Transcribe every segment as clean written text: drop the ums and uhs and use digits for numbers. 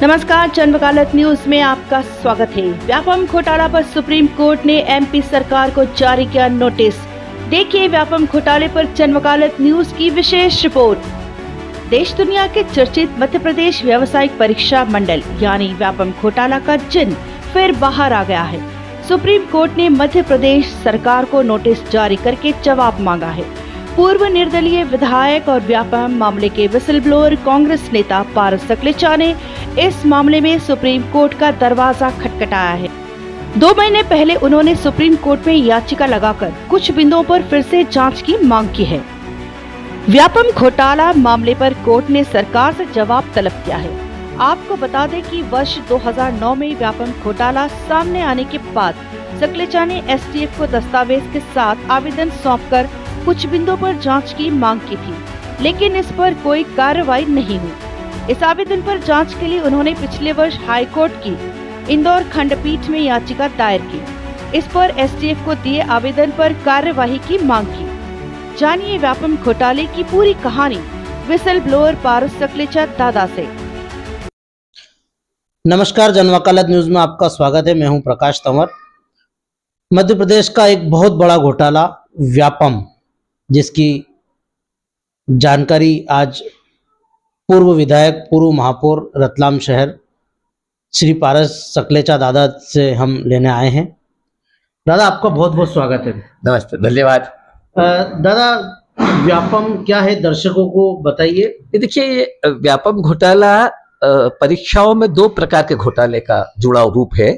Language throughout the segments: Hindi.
नमस्कार, चंद वकालत न्यूज में आपका स्वागत है। व्यापम घोटाला पर सुप्रीम कोर्ट ने एमपी सरकार को जारी किया नोटिस। देखिए व्यापम घोटाले पर चंद वकालत न्यूज की विशेष रिपोर्ट। देश दुनिया के चर्चित मध्य प्रदेश व्यावसायिक परीक्षा मंडल यानी व्यापम घोटाला का जिन फिर बाहर आ गया है। सुप्रीम कोर्ट ने मध्य प्रदेश सरकार को नोटिस जारी करके जवाब मांगा है। पूर्व निर्दलीय विधायक और व्यापम मामले के विसल ब्लोअर कांग्रेस नेता पारस सकलेचा ने इस मामले में सुप्रीम कोर्ट का दरवाजा खटखटाया है। 2 महीने पहले उन्होंने सुप्रीम कोर्ट में याचिका लगाकर कुछ बिंदुओं पर फिर से जांच की मांग की है। व्यापम घोटाला मामले पर कोर्ट ने सरकार से जवाब तलब किया है। आपको बता दें कि वर्ष 2009 में व्यापम घोटाला सामने आने के बाद सकलेचा ने एसटीएफ को दस्तावेज के साथ आवेदन सौंपकर कुछ बिंदुओं पर जांच की मांग की थी, लेकिन इस पर कोई कार्रवाई नहीं हुई। इस आवेदन पर जांच के लिए उन्होंने पिछले वर्ष हाई कोर्ट की इंदौर खंडपीठ में याचिका दायर की। इस पर एसटीएफ को दिए आवेदन पर कार्यवाही की मांग की। जानिए व्यापम घोटाले की पूरी कहानी विसल ब्लोअर पारस सकलेचा दादा से। नमस्कार, जन वकालत न्यूज में आपका स्वागत है। मैं हूं प्रकाश तंवर। मध्य प्रदेश का एक बहुत बड़ा घोटाला व्यापम, जिसकी जानकारी आज पूर्व विधायक, पूर्व महापौर रतलाम शहर श्री पारस सकलेचा दादा से हम लेने आए हैं। दादा, आपका बहुत बहुत स्वागत है। नमस्ते, धन्यवाद। दादा, व्यापम क्या है, दर्शकों को बताइए। देखिए, ये व्यापम घोटाला परीक्षाओं में 2 प्रकार के घोटाले का जुड़ा रूप है।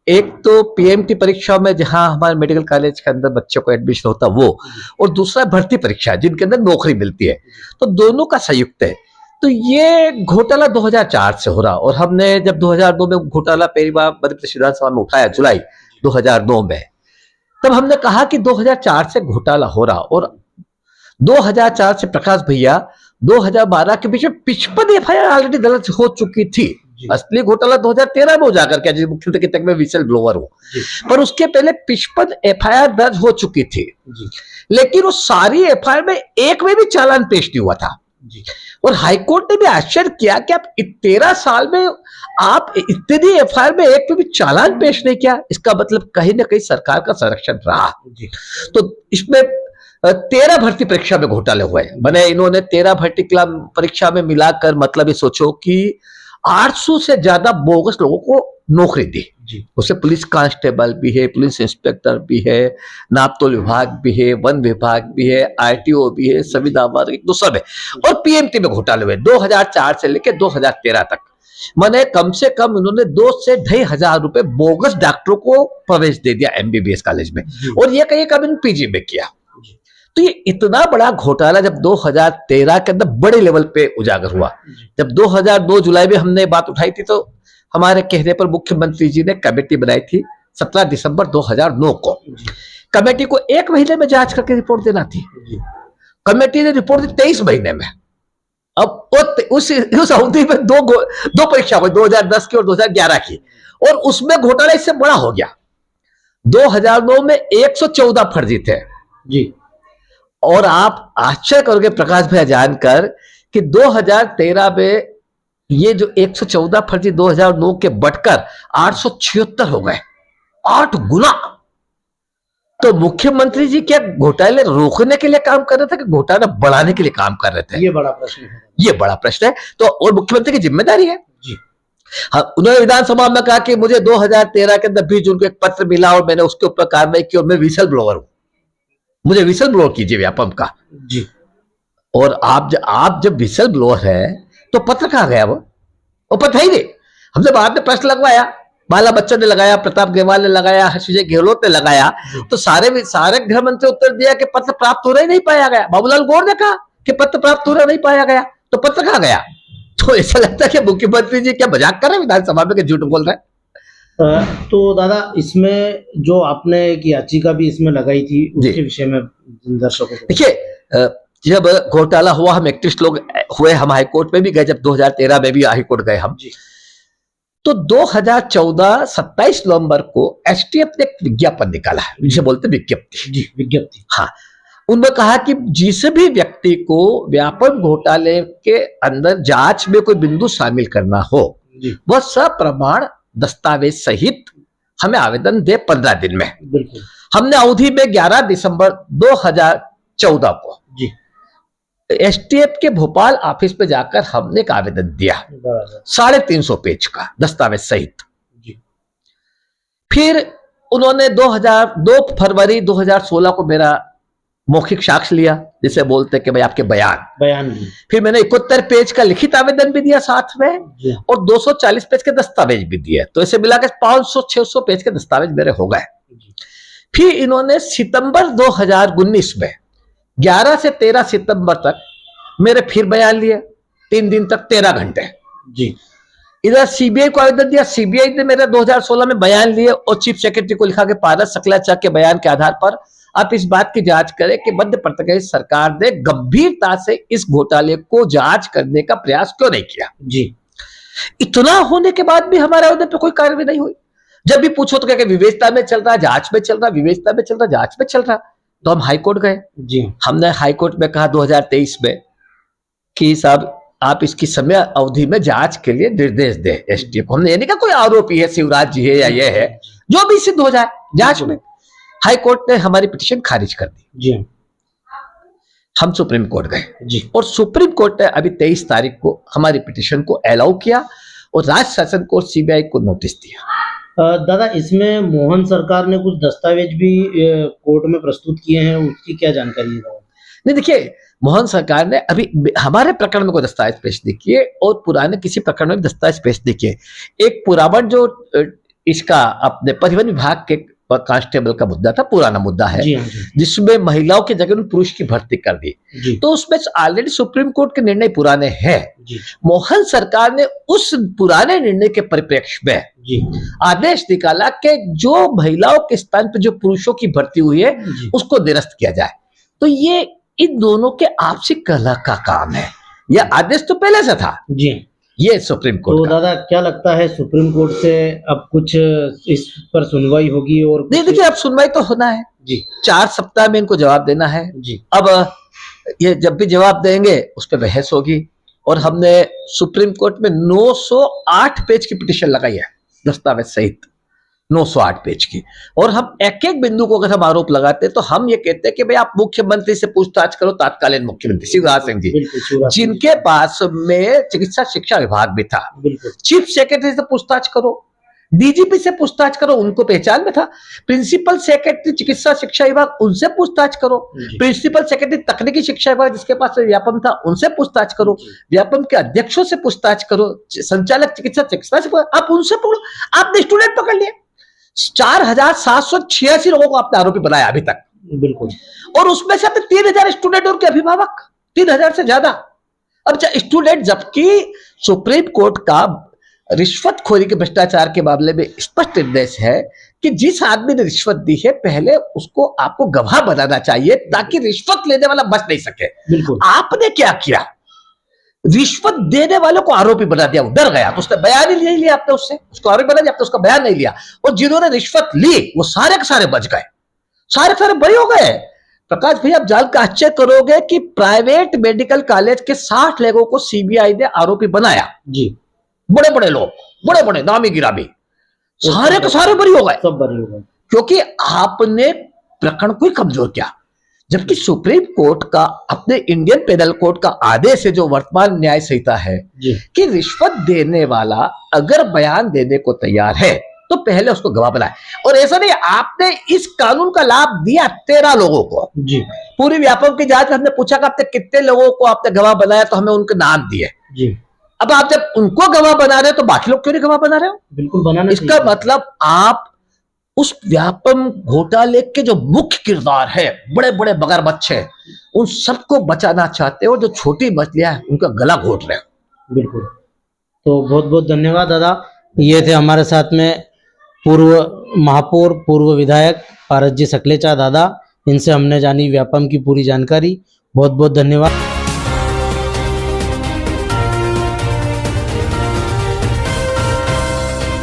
एक तो पीएमटी परीक्षाओं में जहां हमारे मेडिकल कॉलेज के अंदर बच्चों को एडमिशन होता है वो, और दूसरा भर्ती परीक्षा जिनके अंदर नौकरी मिलती है, तो दोनों का संयुक्त है। तो ये घोटाला 2004 से हो रहा, और हमने जब 2002 में घोटाला पहली बार मध्य प्रदेश विधानसभा में उठाया जुलाई 2009 में, तब हमने कहा कि 2004 से घोटाला हो रहा, और 2004 से प्रकाश भैया 2012 के बीच में 55 एफआईआर ऑलरेडी दर्ज हो चुकी थी। असली घोटाला 2013 में उजागर किया, जिस मुख्यमंत्री के तक में विसल ब्लोअर हो, पर उसके पहले 55 एफआईआर दर्ज हो चुकी थी। लेकिन वो सारी एफआईआर में एक में भी चालान पेश नहीं हुआ था। और हाईकोर्ट ने भी आश्चर्य किया कि आप 13 साल में आप इतनी एफआईआर में एक में भी चालान पेश नहीं किया, इसका मतलब कहीं ना कहीं सरकार का संरक्षण रहा। तो इसमें 13 भर्ती परीक्षा में घोटाले हुए, मैंने इन्होंने 13 भर्ती परीक्षा में मिलाकर, मतलब ये सोचो कि 800 से ज्यादा बोगस लोगों को नौकरी दी। उससे पुलिस कांस्टेबल भी है, पुलिस इंस्पेक्टर भी है, नापतोल विभाग भी है, वन विभाग भी है, आरटीओ भी है, संविदा वर्ग तो सब है। और पीएमटी में घोटाले हुए 2004 से लेकर 2013 तक। मैंने कम से कम उन्होंने 2 से 2,500 रुपए बोगस डॉक्टरों को प्रवेश दे दिया एमबीबीएस कॉलेज में, और ये कहीं कभी पीजी में किया। तो ये इतना बड़ा घोटाला जब 2013 के अंदर बड़े लेवल पे उजागर हुआ, जब 2002 जुलाई में हमने बात उठाई थी, तो हमारे कहने पर मुख्यमंत्री जी ने कमेटी बनाई थी 17 दिसंबर 2009 को। कमेटी को 1 महीने में जांच करके रिपोर्ट देना थी। कमेटी ने रिपोर्ट दी 23 महीने में। अब उस अवधि में दो परीक्षा हुई, 2010 की और 2011 की, और उसमें घोटाला इससे बड़ा हो गया। 2009 में 114 फर्जी थे जी। और आप आश्चर्य करोगे प्रकाश भैया जानकर कि 2013 में ये जो 114 फर्जी 2009 के बढ़कर 876 हो गए, 8 गुना। तो मुख्यमंत्री जी क्या घोटाले रोकने के लिए काम कर रहे थे कि घोटाला बढ़ाने के लिए काम कर रहे थे? ये बड़ा प्रश्न है। ये बड़ा प्रश्न है। तो और मुख्यमंत्री की जिम्मेदारी है जी। हाँ, उन्होंने विधानसभा में कहा कि मुझे 2013 के अंदर 20 जून को एक पत्र मिला और मैंने उसके ऊपर कार्रवाई की, और मैं विसल ब्लोअर हूं, मुझे विसल ब्लोअर कीजिए व्यापम का जी। और आप जब विसल ब्लोअर है तो पत्र कहां गया? वो पत्र ही नहीं। हमसे बाद में प्रश्न लगवाया, बाला बच्चन ने लगाया, प्रताप गेवाल ने लगाया, हर्ष विजय गहलोत ने लगाया, तो सारे गृह मंत्री उत्तर दिया कि पत्र प्राप्त हो रहा ही नहीं पाया गया। बाबूलाल गौर ने कहा कि पत्र प्राप्त हो रहा नहीं पाया गया, तो पत्र कहां गया? तो ऐसा लगता है कि मुख्यमंत्री जी क्या मजाक कर रहे हैं विधानसभा में, कि झूठ बोल रहे हैं। तो दादा, इसमें जो आपने एक याचिका भी इसमें लगाई थी, उसके विषय में दर्शकों को देखिए। जब घोटाला हुआ, हम 31 लोग हुए, हम हाईकोर्ट में भी गए, जब 2013 में भी हाईकोर्ट गए हम जी। तो 2014 27 नवंबर को एसटीएफ ने एक विज्ञापन निकाला, जिसे बोलते विज्ञप्ति जी, विज्ञप्ति। हाँ, उन्होंने कहा कि जिस भी व्यक्ति को व्यापम घोटाले के अंदर जांच में कोई बिंदु शामिल करना हो, जी। वह सप्रमाण दस्तावेज सहित हमें आवेदन दे 15 दिन में। बिल्कुल। हमने अवधि में 11 दिसंबर 2014 को जी। एसटीएफ के भोपाल ऑफिस पे जाकर हमने एक आवेदन दिया 350 पेज का दस्तावेज सहित। जी। फिर उन्होंने 2 फरवरी 2016 को मेरा मौखिक साक्ष्य लिया, जिसे बोलते कि भाई आपके बयान। फिर मैंने 71 पेज का लिखित आवेदन भी दिया साथ में और 240 पेज के दस्तावेज भी दिए, तो इसे मिलाकर 500-600 पेज के दस्तावेज मेरे हो गए। फिर इन्होंने सितंबर 2019 में 11 से 13 सितंबर तक मेरे फिर बयान लिए, 3 दिन तक 13 घंटे। जी। इधर सीबीआई को आवेदन दिया, सीबीआई ने मेरे 2016 में बयान लिए और चीफ सेक्रेटरी को लिखा कि पारस सकलेचा के बयान के आधार पर आप इस बात की जांच करें कि मध्य प्रदेश सरकार ने गंभीरता से इस घोटाले को जांच करने का प्रयास क्यों नहीं किया। जी। इतना होने के बाद भी हमारे आवेदन पर कोई कार्रवाई नहीं हुई। जब भी पूछो तो क्या विवेचना में चल रहा, जांच में चल रहा, विवेचना में चल रहा, जांच में चल रहा। तो हम हाईकोर्ट गए। जी। हमने हाईकोर्ट में कहा 2023 में कि साहब आप इसकी समय अवधि में जांच के लिए निर्देश दे एसटीएफ को। हमने ये नहीं कहा कोई आरोपी है, शिवराज जी है या ये है, जो भी सिद्ध हो जाए जांच में। हाईकोर्ट ने हमारी पिटीशन खारिज कर दी। जी। हम सुप्रीम कोर्ट गए। जी। और सुप्रीम कोर्ट ने अभी 23 तारीख को हमारी पिटीशन को अलाउ किया और राज्य शासन को सीबीआई को नोटिस दिया। दादा, इसमें मोहन सरकार ने कुछ दस्तावेज भी कोर्ट में प्रस्तुत किए हैं, उसकी क्या जानकारी है? नहीं, देखिए, मोहन सरकार ने अभी हमारे प्रकरण में कोई दस्तावेज पेश नहीं किए और पुराने किसी प्रकरण में भी दस्तावेज पेश नहीं किए। एक पुरावन जो इसका अपने परिवहन विभाग के कांस्टेबल का मुद्दा था, पुराना मुद्दा है, जिसमें महिलाओं की जगह पुरुष की भर्ती कर दी, तो उसमें ऑलरेडी सुप्रीम कोर्ट के निर्णय पुराने हैं। मोहन सरकार ने उस पुराने निर्णय के परिप्रेक्ष्य में आदेश निकाला कि जो महिलाओं के स्थान पर जो पुरुषों की भर्ती हुई है उसको निरस्त किया जाए। तो ये इन दोनों के आपसी कलह का काम है। यह आदेश तो पहले से था जी, ये सुप्रीम कोर्ट तो दादा क्या लगता है सुप्रीम कोर्ट से अब कुछ इस पर सुनवाई होगी? और नहीं, देखिए, अब सुनवाई तो होना है जी, 4 सप्ताह में इनको जवाब देना है जी। अब ये जब भी जवाब देंगे उस पर बहस होगी और हमने सुप्रीम कोर्ट में 908 पेज की पिटीशन लगाई है दस्तावेज सहित, 908 पेज की। और हम एक एक बिंदु को अगर हम आरोप लगाते हैं तो हम ये कहते हैं कि भाई आप मुख्यमंत्री से पूछताछ करो, तत्कालीन मुख्यमंत्री शिवराज सिंह जी, जिनके पास में चिकित्सा शिक्षा विभाग भी था। चीफ सेक्रेटरी से पूछताछ करो, डीजीपी से पूछताछ करो, उनको पहचान में था। प्रिंसिपल सेक्रेटरी चिकित्सा शिक्षा विभाग, उनसे पूछताछ करो। प्रिंसिपल सेक्रेटरी तकनीकी शिक्षा विभाग जिसके पास व्यापम था, उनसे पूछताछ करो। व्यापम के अध्यक्षों से पूछताछ करो, संचालक चिकित्सा से आप उनसे पकड़ो। आपने स्टूडेंट पकड़ लिए, 4786 लोगों को आपने आरोपी बनाया अभी तक, बिल्कुल, और उसमें से आपने 3000 स्टूडेंट और के अभिभावक, 3000 से ज्यादा। अब स्टूडेंट, जबकि सुप्रीम कोर्ट का रिश्वतखोरी के भ्रष्टाचार के मामले में स्पष्ट निर्देश है कि जिस आदमी ने रिश्वत दी है पहले उसको आपको गवाह बनाना चाहिए ताकि रिश्वत लेने वाला बच नहीं सके। बिल्कुल, आपने क्या किया, रिश्वत देने वालों को आरोपी बना दिया, वो डर गया तो उसने बयान ही नहीं लिया, आपने उसको आरोपी बना दिया, आपने उसका बयान नहीं लिया। और जिन्होंने रिश्वत ली वो सारे के सारे बच गए, सारे सारे बरी हो गए। प्रकाश भाई, आप जानकर आश्चर्य करोगे कि प्राइवेट मेडिकल कॉलेज के 60 लोगों को सीबीआई ने आरोपी बनाया जी, बड़े बड़े लोग, बड़े बड़े नामी गिरामी, सारे के सारे बरी हो गए, सब बरी हो गए, क्योंकि आपने प्रकरण को कमजोर किया। जबकि सुप्रीम कोर्ट का, अपने इंडियन पेनल कोड का आदेश है जो वर्तमान न्याय संहिता है कि रिश्वत देने वाला अगर बयान देने को तैयार है तो पहले उसको गवाह बनाए। और ऐसा नहीं, आपने इस कानून का लाभ दिया 13 लोगों को जी। पूरी व्यापक की जांच में हमने पूछा कि आपने कितने लोगों को आपने गवाह बनाया, तो हमें उनके नाम दिए जी। अब आप जब उनको गवाह बना रहे हो तो बाकी लोग क्यों नहीं गवाह बना रहे हो? बिल्कुल बनाना, इसका मतलब आप उस व्यापम घोटाले के जो मुख्य किरदार है, बड़े बड़े मगरमच्छ है, उन सबको बचाना चाहते हो, जो छोटी मछलियां हैं उनका गला घोट रहे हो। बिल्कुल, तो बहुत बहुत धन्यवाद दादा। ये थे हमारे साथ में पूर्व महापौर, पूर्व विधायक पारस जी सकलेचा दादा, इनसे हमने जानी व्यापम की पूरी जानकारी। बहुत बहुत धन्यवाद।